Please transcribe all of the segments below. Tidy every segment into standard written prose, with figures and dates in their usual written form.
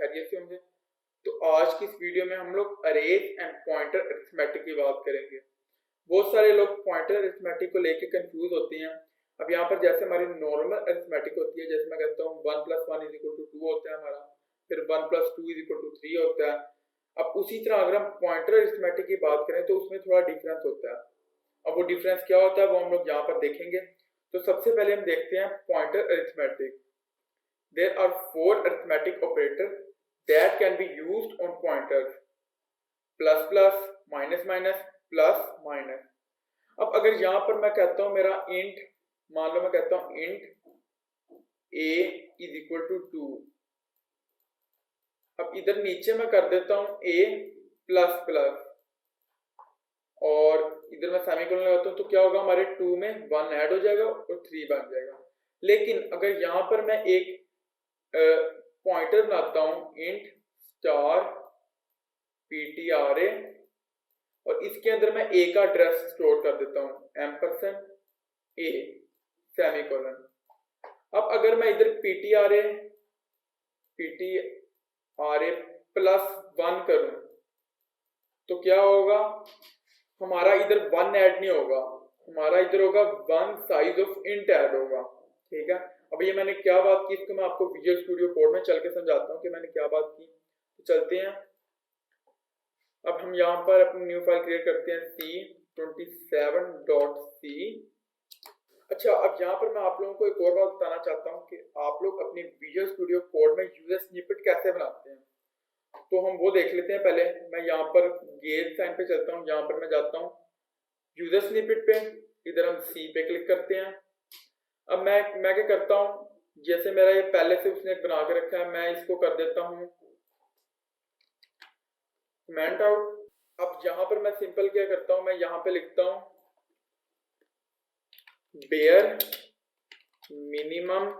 खैरियत से होंगे। तो आज की इस वीडियो में हम लोग अरेज एंड पॉइंटर अरिथमेटिक की बात करेंगे। बहुत सारे लोग पॉइंटर अरिथमेटिक को लेके कंफ्यूज होते हैं। अब यहाँ पर जैसे हमारी नॉर्मल अरिथमेटिक होती है, जैसे मैं कहता हूँ 1 + 1 = 2 होता है हमारा, फिर 1 + 2 = 3 होता है। अब उसी तरह अगर हम पॉइंटर अरिथमेटिक की बात करें तो उसमें थोड़ा डिफरेंस होता है। अब वो डिफरेंस क्या होता है वो हम लोग यहाँ पर देखेंगे। तो सबसे पहले हम देखते हैं pointer arithmetic. There are 4 arithmetic operators that can be used on pointers: plus plus, minus minus, plus minus. अब अगर यहां पर मैं कहता हूं मेरा इंट, मान लो मैं कहता हूं इंट a = 2। अब इधर नीचे मैं कर देता हूं a प्लस प्लस और इधर मैं सेमीकोलन लगाता हूं, तो क्या होगा, हमारे 2 में 1 ऐड हो जाएगा और 3 बन जाएगा। लेकिन अगर यहां पर मैं एक पॉइंटर बनाता हूं इंट स्टार ptra और इसके अंदर मैं a का एड्रेस स्टोर कर देता हूं %a सेमीकोलन। अब अगर मैं इधर ptra +1 करूं तो क्या होगा, हमारा इधर 1 ऐड नहीं होगा, हमारा इधर होगा 1 साइज ऑफ इंट ऐड होगा। ठीक है, अब ये मैंने क्या बात की, इसको मैं आपको विजुअल स्टूडियो कोड में चल के समझाता हूँ कि मैंने क्या बात की। तो चलते हैं, अब हम यहाँ पर अपनी न्यू फाइल क्रिएट करते हैं c27.c। अच्छा, अब यहाँ पर मैं आप लोगों को एक और बात बताना चाहता हूँ कि आप लोग अपने विजुअल स्टूडियो कोड में यूजर स्निपेट कैसे बनाते हैं। तो हम वो देख लेते हैं। पहले मैं यहाँ पर गेट साइन पे चलता हूँ, यहाँ पर मैं जाता हूँ यूजर स्निपेट पे, इधर हम सी पे क्लिक करते हैं। अब मैं क्या करता हूँ, जैसे मेरा ये पहले से उसने बना के रखा है, मैं इसको कर देता हूँ कमेंट आउट। अब यहाँ पर मैं सिंपल क्या करता हूँ, मैं यहाँ पे लिखता हूँ बेयर मिनिमम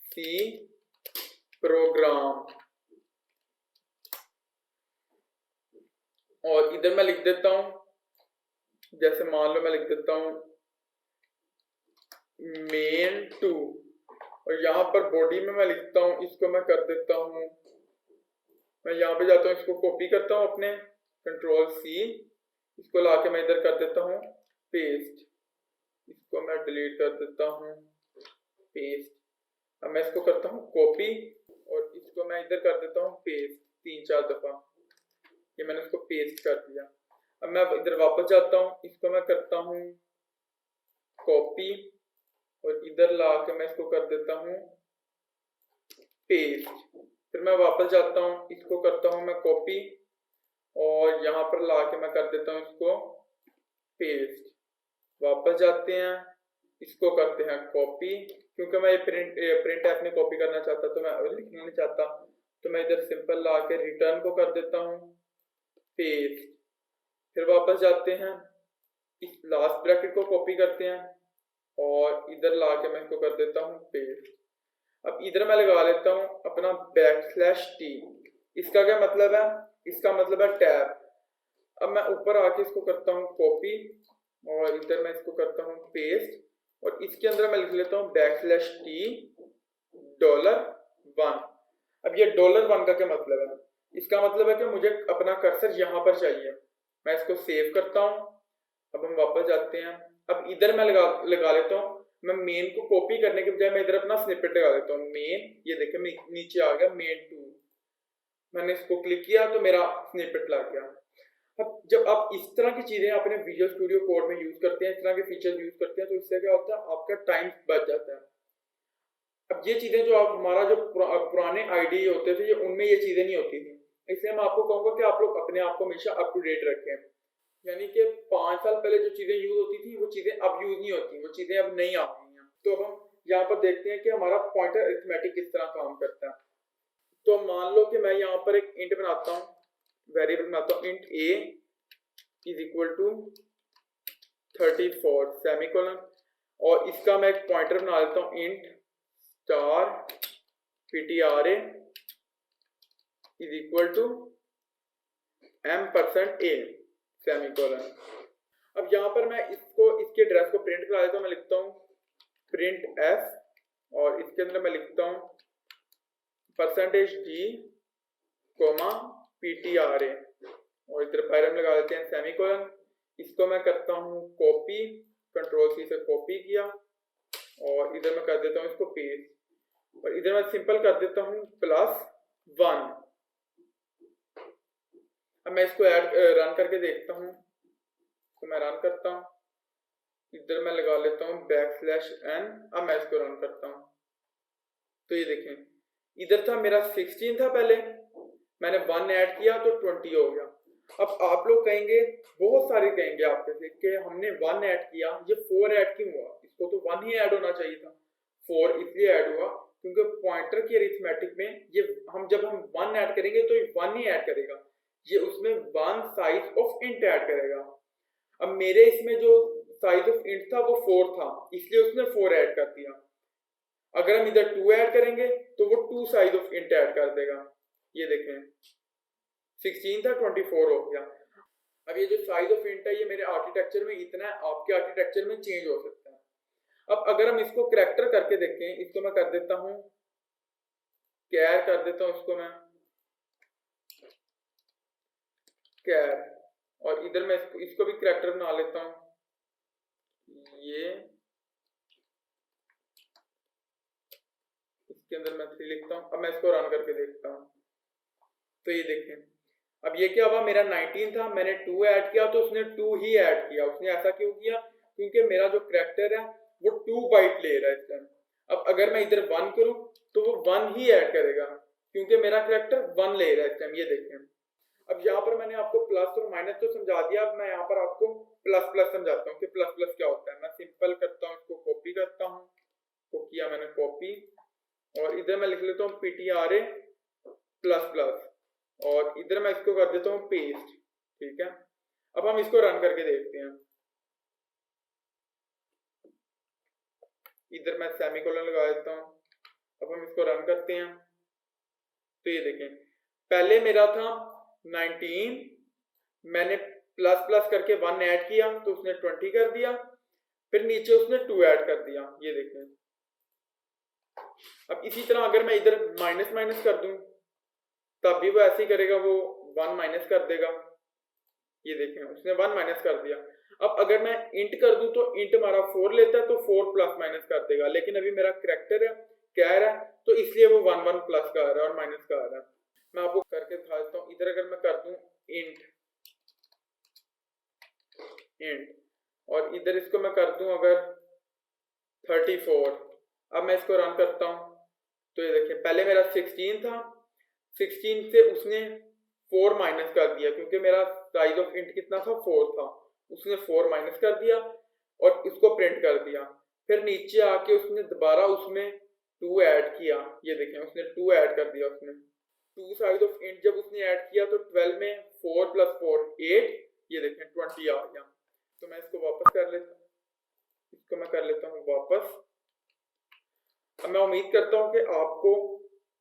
सी प्रोग्राम और इधर मैं लिख देता हूँ, जैसे मान लो मैं लिख देता हूँ main2 और यहाँ पर बॉडी में मैं लिखता हूँ, इसको मैं कर देता हूँ, मैं यहाँ पे जाता हूँ, इसको कॉपी करता हूँ अपने Ctrl+C, इसको लाके मैं इधर कर देता हूँ पेस्ट, इसको मैं डिलीट कर देता हूँ पेस्ट। अब मैं इसको करता हूँ कॉपी और इसको मैं इधर कर देता हूँ पेस्ट 3-4 दफा। ये मैंने इसको पेस्ट कर दिया। अब मैं इधर वापस जाता हूँ, इसको मैं करता हूँ कॉपी और इधर ला के मैं इसको कर देता हूँ पेस्ट। फिर मैं वापस जाता हूँ, इसको करता हूँ मैं कॉपी और यहाँ पर ला के मैं कर देता हूँ इसको पेस्ट। वापस जाते हैं, इसको करते हैं कॉपी, क्योंकि मैं प्रिंट ऐप में कॉपी करना चाहता, तो मैं लिखना नहीं चाहता, तो मैं इधर सिंपल ला के रिटर्न को कर देता हूँ पेस्ट। फिर वापस जाते हैं, इस लास्ट ब्रैकेट को कॉपी करते हैं और इधर ला के मैं इसको कर देता हूँ पेस्ट। अब इधर मैं लगा लेता हूँ अपना \t। इसका क्या मतलब है, इसका मतलब है टैब। अब मैं ऊपर आके इसको करता हूँ कॉपी और इधर मैं इसको करता हूँ पेस्ट और इसके अंदर मैं लिख लेता हूँ $1। अब ये $1 का क्या मतलब है, इसका मतलब है कि मुझे अपना कर्सर यहाँ पर चाहिए। मैं इसको सेव करता हूँ। अब हम वापस जाते हैं, अब इधर मैं लगा लेता हूँ, मैं मेन को कॉपी करने के बजाय मैं इधर अपना स्निपेट लगा देता हूँ मेन। ये देखिए मैं नीचे आ गया main2, मैंने इसको क्लिक किया तो मेरा स्निपेट लग गया। अब जब आप इस तरह की चीजें अपने विजुअल स्टूडियो कोड में यूज करते हैं, इस तरह के फीचर्स यूज करते हैं, तो इससे क्या होता है, आपका टाइम बच जाता है। अब ये चीजें जो आप हमारा जो पुराने आईडी होते थे, ये उनमें ये चीजें नहीं होती थी। इसलिए मैं आपको कहूंगा कि आप लोग अपने आप को हमेशा अप टू डेट रखें। यानी कि 5 साल पहले जो चीजें यूज होती थी वो चीजें अब यूज नहीं होती, वो चीजें अब नहीं आती हैं। तो अब हम यहाँ पर देखते हैं कि हमारा पॉइंटर अरिथमेटिक किस तरह काम करता है। तो मान लो कि मैं यहाँ पर एक इंट बनाता हूँ, वेरिएबल बनाता हूँ इंट a = 34 सेमीकोलन और इसका मैं एक पॉइंटर बना लेता हूँ int star ptra %a semicolon. अब यहाँ पर मैं इसके एड्रेस को प्रिंट करा देता हूँ। मैं लिखता हूँ प्रिंट f और इसके अंदर मैं लिखता हूँ %d कोमा ptr और इधर पैरम लगा देते हैं सेमीकोलन। इसको मैं करता हूँ कॉपी, कंट्रोल-C से कॉपी किया और इधर मैं कर देता हूँ इसको पेस्ट और इधर मैं सिंपल कर देता हूँ +1। अब मैं इसको रन करके देखता हूँ, तो मैं रन करता हूँ, इधर मैं लगा लेता हूँ \n। अब मैं इसको रन करता हूँ तो ये देखें इधर था मेरा 16 था, पहले मैंने 1 ऐड किया तो 20 हो गया। अब आप लोग कहेंगे, बहुत सारे कहेंगे आपके से कि हमने 1 ऐड किया, ये 4 ऐड क्यों हुआ? इसको तो 1 ही ऐड होना चाहिए था। 4 इसलिए ऐड हुआ क्योंकि पॉइंटर की अरिथमेटिक में ये जब हम 1 ऐड करेंगे तो ये 1 ही ऐड करेगा, ये उसमें 1 साइज ऑफ इंट ऐड करेगा। अब मेरे इसमें जो साइज ऑफ इंट था वो 4 था, इसलिए उसने 4 ऐड कर दिया। अगर हम इधर 2 ऐड करेंगे तो वो 2 साइज ऑफ इंट ऐड कर देगा। ये देखें 16 था 24 हो गया। अब ये जो साइज ऑफ इंट है ये मेरे आर्किटेक्चर में इतना है, आपके आर्किटेक्चर में चेंज हो सकता है। अब अगर हम इसको करैक्टर करके देखें, इसको मैं कर देता हूँ कैर, कर देता हूँ इसको मैं कैर और इधर मैं इसको भी करैक्टर बना लेता हूँ। ये इसके अंदर मैं 3 लिखता हूँ। अब मैं इसको रन करके देखता हूँ तो ये देखें अब ये क्या हुआ, मेरा 19 था, मैंने 2 ऐड किया तो उसने 2 ही ऐड किया। उसने ऐसा क्यों किया? क्योंकि मेरा जो करैक्टर है वो 2 बाइट ले रहा है इस टाइम। अब अगर मैं इधर 1 करूं तो वो 1 ही ऐड करेगा क्योंकि मेरा करैक्टर 1 ले रहा है इस टाइम। ये देखें अब यहाँ पर मैंने आपको प्लस और माइनस तो समझा दिया, अब मैं यहाँ पर आपको प्लस प्लस समझाता हूँ कि प्लस प्लस क्या होता है। मैं सिंपल करता हूँ, इसको कॉपी करता हूँ, तो किया मैंने कॉपी और इधर मैं लिख लेता हूँ ptra प्लस प्लस और इधर मैं इसको कर देता हूँ पेस्ट। ठीक है, अब हम इसको रन करके देखते हैं। इधर मैं सेमीकोलन लगा देता हूँ। अब हम इसको रन करते हैं तो ये देखें पहले मेरा था 19, मैंने प्लस प्लस करके 1 ऐड किया तो उसने 20 कर दिया, फिर नीचे उसने 2 ऐड कर दिया। ये देखें अब इसी तरह अगर मैं इधर माइनस माइनस कर दूं तब भी वो ऐसे ही करेगा, वो 1 माइनस कर देगा। ये देखें उसने 1 माइनस कर दिया। अब अगर मैं इंट कर दूं तो इंट हमारा 4 लेता है तो 4 प्लस माइनस कर देगा, लेकिन अभी मेरा करैक्टर है कैर है तो इसलिए वो 1 1 प्लस का आ रहा है और माइनस का आ रहा है। मैं आपको करके दिखा देता हूँ। इधर अगर मैं कर दूं इंट और इधर इसको मैं कर दूं अगर 34, अब मैं इसको रन करता हूँ तो ये देखिए पहले मेरा 16 था, 16 से उसने 4 माइनस कर दिया क्योंकि मेरा साइज ऑफ इंट कितना था 4 था, उसने 4 माइनस कर दिया और इसको प्रिंट कर दिया। फिर नीचे आके उसने दोबारा उसमें 2 ऐड किया। ये देखें उसने 2 ऐड कर दिया, उसने 2 साइज ऑफ इंट जब उसने ऐड किया तो 12 में 4 प्लस 4 8, ये देखें 20 आ गया। तो मैं इसको वापस कर लेता हूँ, इसको मैं कर लेता हूँ वापस। अब मैं उम्मीद करता हूँ कि आपको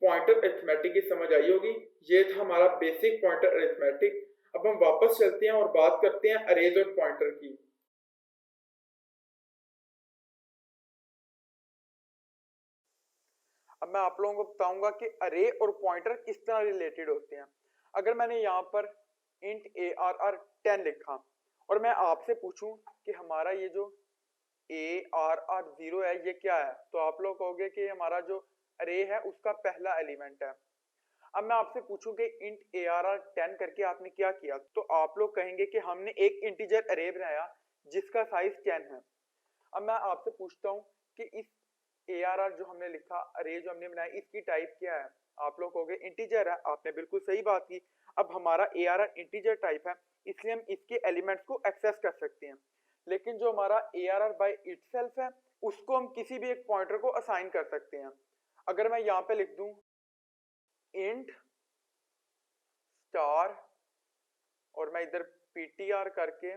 पॉइंटर अरिथमेटिक की समझ आई होगी। ये था हमारा बेसिक पॉइंटर अरिथमेटिक। अब हम वापस चलते हैं और बात करते हैं अरेज और पॉइंटर की। अब मैं आप लोगों को बताऊंगा कि अरे और पॉइंटर किस तरह रिलेटेड होते हैं। अगर मैंने यहाँ पर इंट ARR10 लिखा और मैं आपसे पूछूं कि हमारा ये जो ARR0 है ये क्या है, तो आप लोग कहोगे कि हमारा जो अरे है उसका पहला एलिमेंट है। अब मैं आपसे पूछूं कि इंट ARR10 करके आपने क्या किया, तो आप लोग कहेंगे कि हमने एक इंटीजर अरे बनाया जिसका साइज 10 है। अब मैं आपसे पूछता हूं कि इस ARR जो हमने लिखा, अरे जो हमने बनाया, इसकी टाइप क्या है? आप लोग कहोगे इंटीजर है। आपने बिल्कुल सही बात की। अब हमारा ARR इंटीजर टाइप है इसलिए हम इसके एलिमेंट्स को एक्सेस कर सकते हैं, लेकिन जो हमारा ARR बाय इटसेल्फ है उसको हम किसी भी एक पॉइंटर को असाइन कर सकते हैं। अगर मैं यहाँ पे लिख दूं इंट स्टार और मैं इधर ptr करके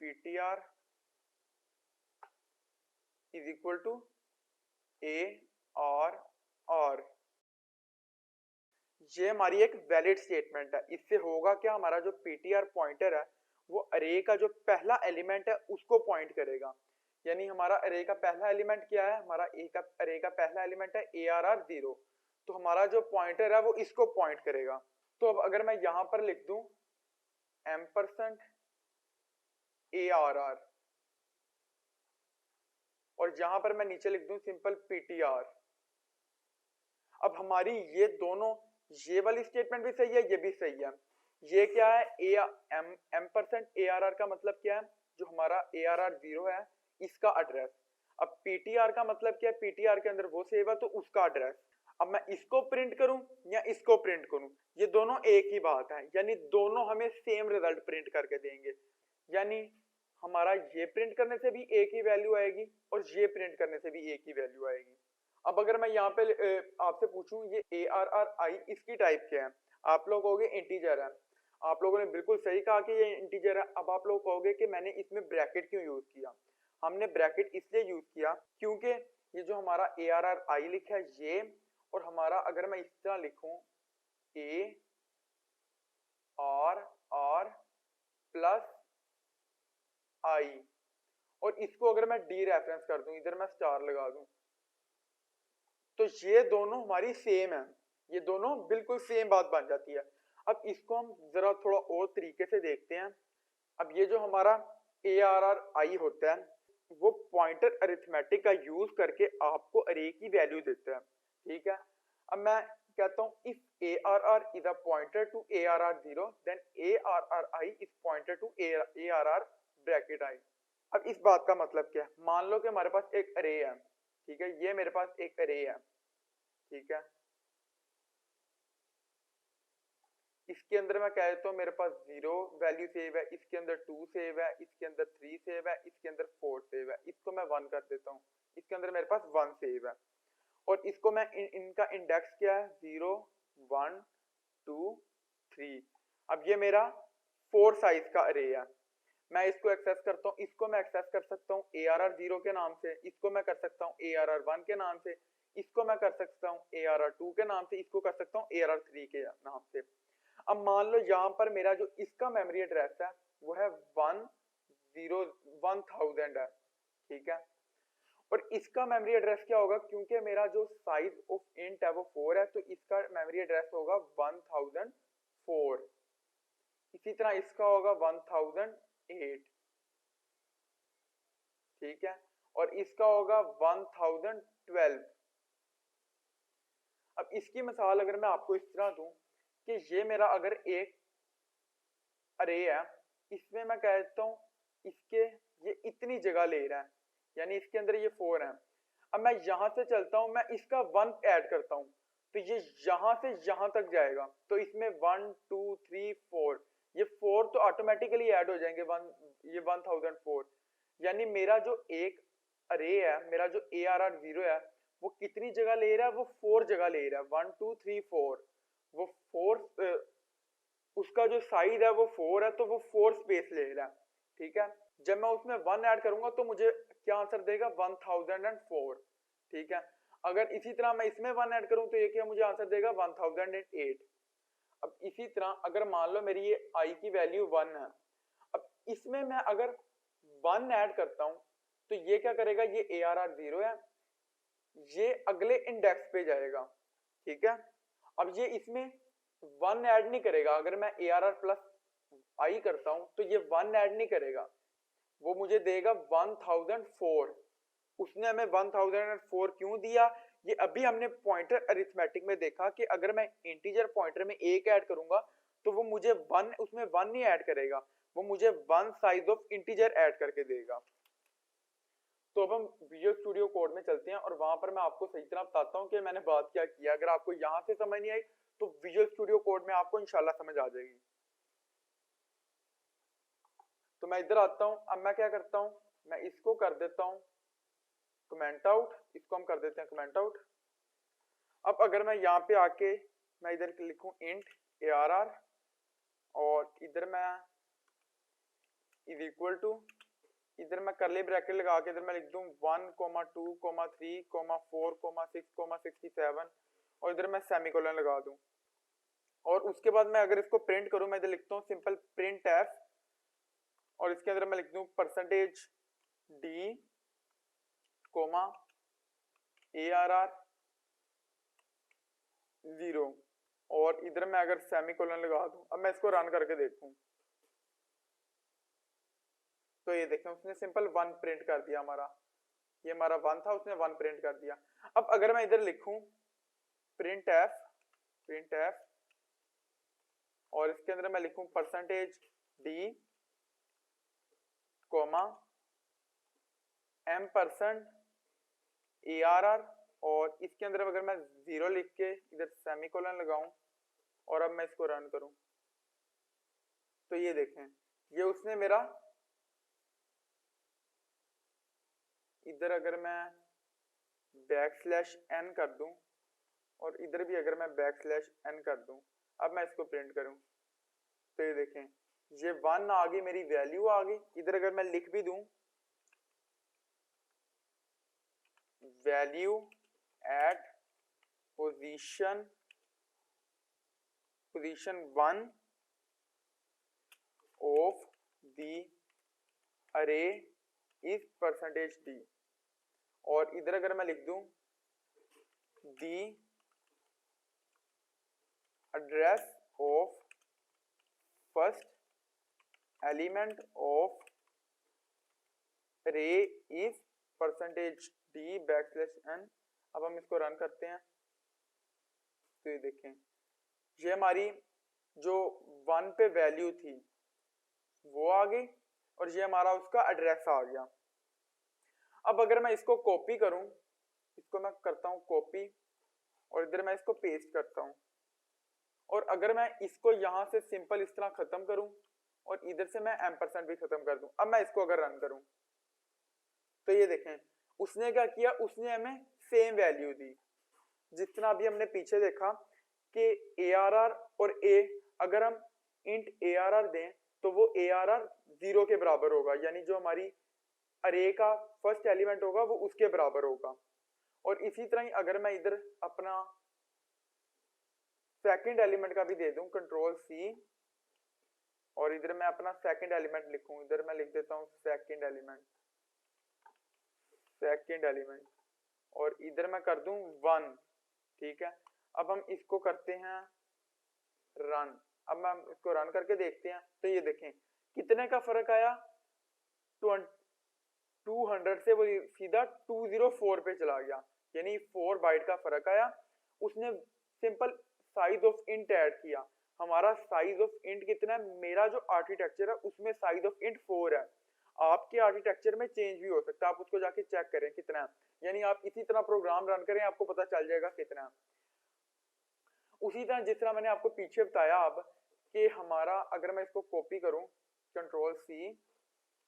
ptr is equal to ARR, ये हमारी एक वैलिड स्टेटमेंट है। इससे होगा क्या, हमारा जो ptr पॉइंटर है वो अरे का जो पहला एलिमेंट है उसको पॉइंट करेगा। यानी हमारा अरे का पहला एलिमेंट क्या है, हमारा अरे का पहला एलिमेंट है ARR0, तो हमारा जो पॉइंटर है वो इसको पॉइंट करेगा। तो अब अगर मैं यहां पर लिख दूं एम्परसेंड ARR और यहां पर मैं नीचे लिख दूं सिंपल PTR, अब हमारी ये दोनों, ये वाली स्टेटमेंट भी सही है, ये भी सही है। ये क्या है, एम्परसेंड ARR का मतलब क्या है, जो हमारा ARR0 है इसका एड्रेस। अब PTR का मतलब क्या है, PTR के अंदर वो सेव है तो उसका एड्रेस। अब मैं इसको प्रिंट करूं या इसको प्रिंट करूं, ये दोनों एक ही बात है, यानी दोनों हमें सेम रिजल्ट प्रिंट करके देंगे। यानी हमारा ये प्रिंट करने से भी एक ही वैल्यू आएगी और ये प्रिंट करने से भी एक ही वैल्यू आएगी। अब अगर मैं यहाँ पे आपसे पूछूं ये ARRI इसकी टाइप क्या है, आप लोग कहोगे इंटीजर है। आप लोगों ने बिल्कुल सही कहा कि ये इंटीजर है। अब आप लोग कहोगे कि मैंने इसमें ब्रैकेट क्यों यूज किया, हमने ब्रैकेट इसलिए यूज किया क्योंकि ये जो हमारा ARRI लिखा है ये, और हमारा अगर मैं इस तरह लिखूं ARR प्लस I और इसको अगर मैं डी रेफरेंस कर दूं, इधर मैं स्टार लगा दूं, तो ये दोनों हमारी सेम है, ये दोनों बिल्कुल सेम बात बन जाती है। अब इसको हम जरा थोड़ा और तरीके से देखते हैं। अब ये जो हमारा ARRI होता है वो पॉइंटर अरिथमेटिक का यूज करके आपको अरे की वैल्यू देता है, ठीक है। अब मैं कहता हूं if ARR is a pointer to ARR0 then ARRI is pointer to ARR bracket I। अब इस बात का मतलब क्या है, मान लो कि हमारे पास एक अरे है, ठीक है, ये मेरे पास एक अरे है, ठीक है, इसके अंदर मैं कह देता हूं मेरे पास 0 वैल्यू सेव है, इसके अंदर 2 सेव है, इसके अंदर 3 सेव है, इसके अंदर 4 सेव है, इसको मैं 1 कर देता हूं, इसके अंदर मेरे पास 1 सेव है, और इसको मैं इनका इंडेक्स क्या है 0 1 2 3। अब ये मेरा 4 साइज का अरे है, मैं इसको एक्सेस करता हूँ, इसको मैं एक्सेस कर सकता हूँ ARR0 के नाम से, इसको मैं कर सकता हूँ ARR1 के नाम से, इसको मैं कर सकता हूँ ARR2 के नाम से, इसको कर सकता हूँ ARR3 के नाम से। अब मान लो यहाँ पर मेरा जो इसका मेमोरी एड्रेस है वो है 1000 है, ठीक है, और इसका मेमोरी एड्रेस क्या होगा, क्योंकि मेरा जो साइज ऑफ इंट है वो 4 है तो इसका मेमोरी एड्रेस होगा 1004। इसी तरह इसका होगा 1008, ठीक है, और इसका होगा 1012। अब इसकी मिसाल अगर मैं आपको इस तरह दूं कि ये मेरा अगर एक अरे है, इसमें मैं कह देता हूं इसके ये इतनी जगह ले रहा है, यानी इसके अंदर ये 4 है। अब मैं यहां से चलता हूं, मैं इसका 1 ऐड करता हूं तो ये यहां से यहां तक जाएगा, तो इसमें 1 2 3 4, ये 4 तो ऑटोमेटिकली ऐड हो जाएंगे, ये 1004। यानी मेरा जो एक अरे है, मेरा जो ARR0 है वो कितनी जगह ले रहा है, वो 4 जगह ले रहा है, 1 2 3 4, वो 4 उसका जो साइज है वो 4 है तो वो 4 स्पेस ले रहा है, ठीक है। जब मैं उसमें 1 ऐड करूंगा तो मुझे क्या आंसर देगा 1004, ठीक है। अगर इसी तरह मैं इसमें 1 ऐड करूं तो ये क्या मुझे आंसर देगा 1008। अब इसी तरह अगर मान लो मेरी ये I की वैल्यू 1 है, अब इसमें मैं अगर 1 ऐड करता हूं तो ये क्या करेगा, ये ARR0 है, ये अगले इंडेक्स पे जाएगा, ठीक है। अब ये इसमें 1 ऐड नहीं करेगा, अगर मैं ARR प्लस I करता हूं तो ये 1 ऐड नहीं करेगा, वो मुझे देगा 1004। उसने हमें 1004 क्यों दिया, ये अभी हमने पॉइंटर अरिथमेटिक में देखा कि अगर मैं इंटीजर पॉइंटर में 1 ऐड करूंगा तो वो मुझे 1 उसमें 1 नहीं ऐड करेगा, वो मुझे 1 साइज ऑफ इंटीजर ऐड करके देगा। तो अब हम विजुअल स्टूडियो कोड में चलते हैं और वहां पर मैं आपको सही तरह बताता हूं कि मैंने बात क्या की है। अगर आपको यहां से समझ नहीं आई तो विजुअल स्टूडियो कोड में आपको इंशाल्लाह समझ आ जाएगी। तो मैं इधर आता हूं, अब मैं क्या करता हूं, मैं इसको कर देता हूं कमेंट आउट, इसको हम कर देते हैं कमेंट आउट। अब अगर मैं यहाँ पे आके मैं इधर लिखूं इंट ARR और इधर मैं इज इक्वल टू, इधर मैं करली ब्रैकेट लगा के इधर मैं लिख दूं 1 2 3 4 6 67 और इधर मैं सेमीकोलन लगा दूं, और उसके बाद मैं अगर इसको प्रिंट करूं, मैं इधर लिखता हूं सिंपल प्रिंट एफ और इसके अंदर मैं लिख दूं %d कोमा ARR 0 और इधर मैं अगर सेमीकोलन लगा दूं, अब मैं इसको रन करके देखूं तो ये देखें उसने सिंपल 1 प्रिंट कर दिया हमारा, ये हमारा 1 था, उसने 1 प्रिंट कर दिया। अब अगर मैं इधर लिखूं प्रिंट एफ और इसके अंदर मैं लिखूं %d कोमा m% ARR और इसके अंदर अगर मैं 0 लिख के इधर सेमीकोलन लगाऊं और अब मैं इसको रन करूं तो ये देखें ये उसने मेरा, इधर अगर मैं \n कर दूं और इधर भी अगर मैं \n कर दूं, अब मैं इसको प्रिंट करूं तो ये देखें ये 1 आ गई, मेरी वैल्यू आ गई। इधर अगर मैं लिख भी दूं value at position 1 of the array is %d और इधर अगर मैं लिख दूं the address of first element of array is %d\n। अब हम इसको रन करते हैं तो ये देखें ये हमारी जो 1 पे वैल्यू थी वो आ गई और ये हमारा उसका एड्रेस आ गया। अब अगर मैं इसको कॉपी करूं, इसको मैं करता हूं कॉपी और इधर मैं इसको पेस्ट करता हूं और अगर मैं इसको यहां से सिंपल इस तरह खत्म करूं और इधर से मैं m% भी खत्म कर दूं, अब मैं इसको अगर रन करूं तो ये देखें उसने क्या किया, उसने हमें सेम वैल्यू दी जितना अभी हमने पीछे देखा कि ARR और A अगर हम इंट ARR दें तो वो ARR 0 के बराबर होगा, यानी जो हमारी अरे का फर्स्ट एलिमेंट होगा वो उसके बराबर होगा। और इसी तरह ही अगर मैं इधर अपना सेकंड एलिमेंट का भी दे दूं Ctrl+C और इधर मैं अपना सेकंड एलिमेंट लिखूं, इधर मैं लिख देता हूं सेकंड एलिमेंट और इधर मैं कर दूं 1, ठीक है। अब हम इसको करते हैं रन, अब मैं इसको रन करके देखते हैं तो ये देखें कितने का फर्क आया, 200 से वो सीधा 204 पे चला गया, यानी 4 बाइट का फर्क आया। उसने simple size of int add किया, हमारा साइज ऑफ इंट कितना है, मेरा जो आर्किटेक्चर है उसमें साइज ऑफ इंट 4 है, आपके आर्किटेक्चर में चेंज भी हो सकता है, आप उसको जाके चेक करें कितना है, यानी आप इसी तरह प्रोग्राम रन करें आपको पता चल जाएगा कितना है। उसी तरह जिस तरह मैंने आपको पीछे बताया अब कि हमारा अगर मैं इसको कॉपी करूं Ctrl+C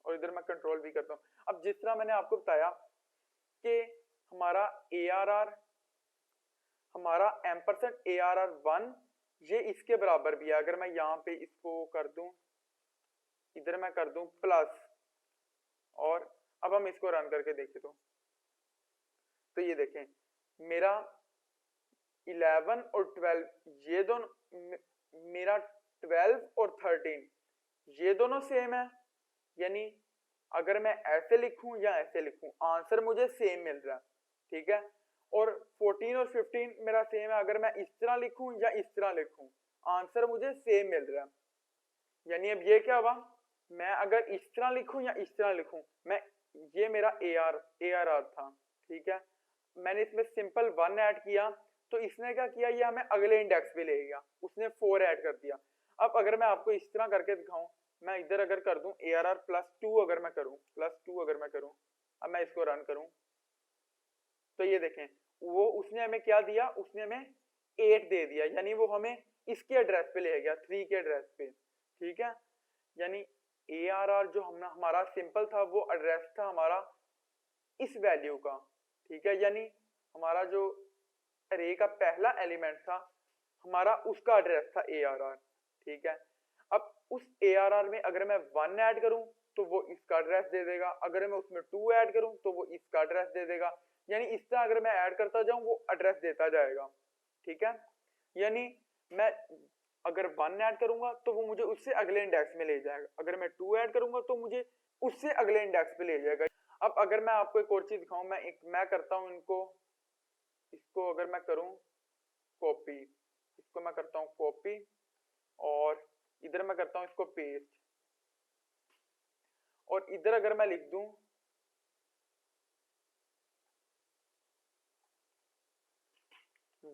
और इधर मैं Ctrl+V करता हूं, अब जिस तरह मैंने आपको बताया कि हमारा ARR हमारा m%ARR1 ये इसके बराबर भी है, अगर मैं यहाँ पे इसको कर दूं, इधर मैं कर दूं प्लस और अब हम इसको रन करके देखें तो ये देखें मेरा 11 और 12 ये दोनों, मेरा 12 और 13 ये दोनों सेम है, यानी अगर मैं ऐसे लिखूं या ऐसे लिखूं आंसर मुझे सेम मिल रहा है, ठीक है। और 14 और 15 मेरा सेम है, अगर मैं इस तरह लिखूं या इस तरह लिखूं आंसर मुझे सेम मिल रहा है। यानी अब ये क्या हुआ, मैं अगर इस तरह लिखूं या इस तरह लिखूं, मैं ये मेरा ARR था, ठीक है। मैंने इसमें सिंपल 1 ऐड किया तो इसने क्या किया, ये हमें अगले इंडेक्स पे ले गया, उसने 4 ऐड कर दिया। अब अगर मैं आपको इस तरह करके दिखाऊं, मैं इधर अगर कर दूं ARR +2 अगर मैं करूं, अब मैं इसको रन करूं तो ये देखें वो उसने हमें क्या दिया, उसने हमें 8 दे दिया, यानी वो हमें इसके एड्रेस पे ले गया 3 के एड्रेस पे, ठीक है। यानी ARR जो हमारा सिंपल था वो एड्रेस था हमारा इस वैल्यू का, ठीक है, यानी हमारा जो अरे का पहला एलिमेंट था हमारा उसका एड्रेस था ARR, ठीक है। अब उस ARR में अगर मैं 1 ऐड करूं तो वो इसका एड्रेस दे देगा, अगर मैं उसमें 2 ऐड करूं तो वो इसका एड्रेस दे देगा, यानी इस तरह अगर मैं ऐड करता जाऊं वो एड्रेस देता जाएगा, ठीक है। यानी मैं अगर 1 ऐड करूंगा तो वो मुझे उससे अगले इंडेक्स में ले जाएगा, अगर मैं 2 ऐड करूंगा तो मुझे उससे अगले इंडेक्स पे ले जाएगा। अब अगर मैं आपको एक और चीज दिखाऊं, मैं करता हूं इसको अगर मैं करूं कॉपी, इसको मैं करता हूं कॉपी और इधर मैं करता हूं इसको पेस्ट, और इधर अगर मैं लिख दूं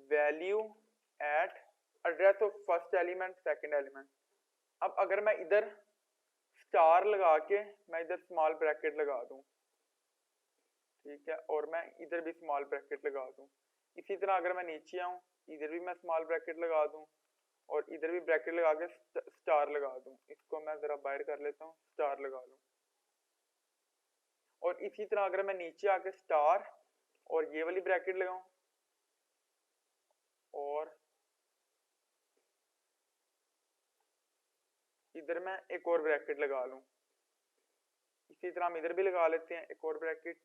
value eight address of first element second element. अब अगर मैं इधर स्टार लगा के मैं इधर स्मॉल ब्रैकेट लगा दूं, ठीक है, और मैं इधर भी स्मॉल ब्रैकेट लगा दूं, इसी तरह अगर मैं नीचे आऊं इधर भी मैं स्मॉल ब्रैकेट लगा दूं और इधर भी ब्रैकेट लगा के स्टार लगा दूं, इसको मैं जरा बाहर कर लेता हूं, स्टार लगा दूं, और इसी तरह अगर मैं नीचे आके स्टार और ये वाली ब्रैकेट लगाऊं और इधर मैं एक और ब्रैकेट लगा लूं, इसी तरह हम इधर भी लगा लेते हैं एक और ब्रैकेट,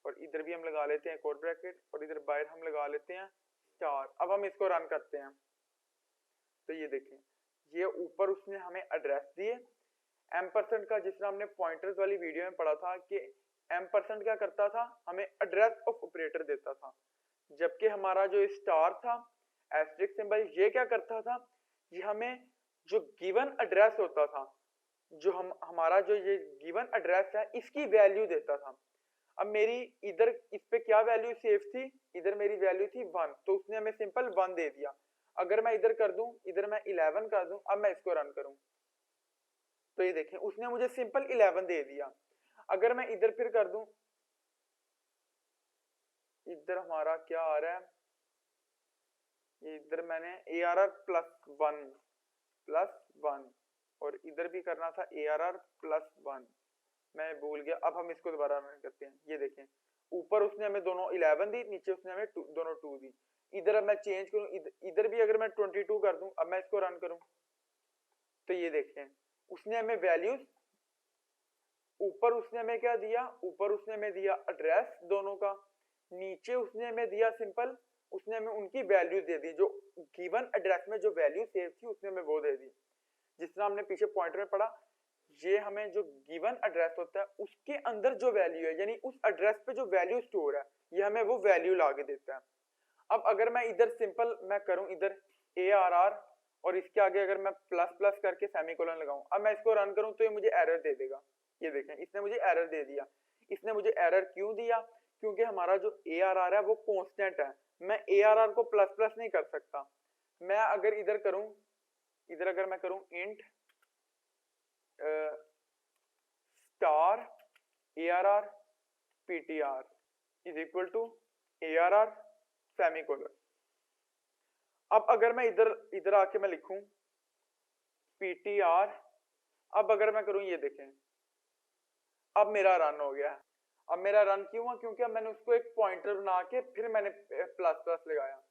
और इधर भी हम लगा लेते हैं एक और ब्रैकेट, और इधर बाहर हम लगा लेते हैं स्टार। अब हम इसको रन करते हैं तो ये देखें, ये ऊपर उसने हमें एड्रेस दिए एम्परसेंड का, जिस तरह हमने पॉइंटर्स वाली वीडियो में पढ़ा था कि एम्परसेंड क्या करता था, हमें एड्रेस ऑफ ऑपरेटर देता था, जबकि हमारा जो स्टार था एस्टेरिस्क सिंबल ये क्या करता था, ये हमें जो गिवन एड्रेस होता था, जो हमारा जो ये गिवन एड्रेस है इसकी वैल्यू देता था। अब मेरी इधर इस पे क्या वैल्यू सेव थी, इधर मेरी वैल्यू थी 1, तो उसने हमें सिंपल 1 दे दिया। अगर मैं इधर कर दूं, इधर मैं 11 कर दूं, अब मैं इसको रन करूं तो ये देखें उसने मुझे सिंपल 11 दे दिया। अगर मैं इधर फिर कर दूं, इधर हमारा क्या आ रहा है, इधर मैंने ARR +1 और इधर भी करना था ARR +1, मैं भूल गया। अब हम इसको दोबारा रन करते हैं, ये देखें ऊपर उसने हमें दोनों 11 दी, नीचे उसने हमें दोनों 2 दी। इधर अब मैं चेंज करूं, इधर भी अगर मैं 22 कर दूं, अब मैं इसको रन करूं तो ये देखें उसने हमें वैल्यूज, ऊपर उसने हमें क्या दिया, ऊपर उसने हमें दिया एड्रेस दोनों का, नीचे उसने हमें दिया सिंपल, उसने हमें उनकी वैल्यू दे दी, जो गिवन एड्रेस में जो वैल्यू सेव थी उसने हमें वो दे दी। जिस तरह हमने पीछे पॉइंटर में पढ़ा, ये हमें जो गिवन एड्रेस होता है उसके अंदर जो वैल्यू है, यानी उस एड्रेस पे जो वैल्यू स्टोर है, ये हमें वो वैल्यू ला के देता है। अब अगर मैं इधर सिंपल मैं करूं इधर ARR और इसके आगे अगर मैं प्लस प्लस करके सेमीकोलन लगाऊं, अब मैं इसको रन करूं तो ये मुझे एरर दे देगा। ये देखें इसने मुझे एरर दे दिया। इसने मुझे एरर क्यों दिया, क्योंकि हमारा जो ARR है वो कांस्टेंट है, मैं ARR को प्लस प्लस नहीं कर सकता। मैं अगर इधर करूं, इधर अगर मैं करूं int star ARR PTR is equal to ARR semicolon. अब अगर मैं इधर आके मैं लिखूं PTR, अब अगर मैं करूं ये देखें अब मेरा रन हो गया। अब मेरा रन क्यों हुआ, क्योंकि अब मैंने उसको एक पॉइंटर बना के फिर मैंने प्लस प्लस लगाया,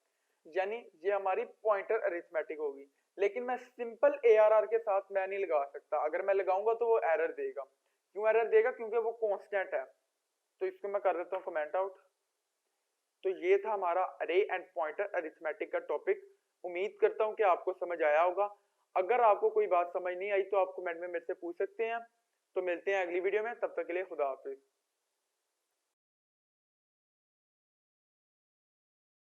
यानी ये हमारी पॉइंटर अरिथमेटिक होगी। लेकिन मैं सिंपल ARR के साथ मैं नहीं लगा सकता, अगर मैं लगाऊंगा तो वो एरर देगा। क्यों एरर देगा, क्योंकि वो कांस्टेंट है। तो इसको मैं कर देता हूं कमेंट आउट। तो ये था हमारा अरे एंड पॉइंटर अरिथमेटिक का टॉपिक। उम्मीद करता हूं कि आपको समझ आया होगा। अगर आपको कोई बात समझ नहीं आई तो आप कमेंट में मेरे से पूछ सकते हैं। तो मिलते हैं अगली वीडियो में, तब तक के लिए खुदा हाफिज।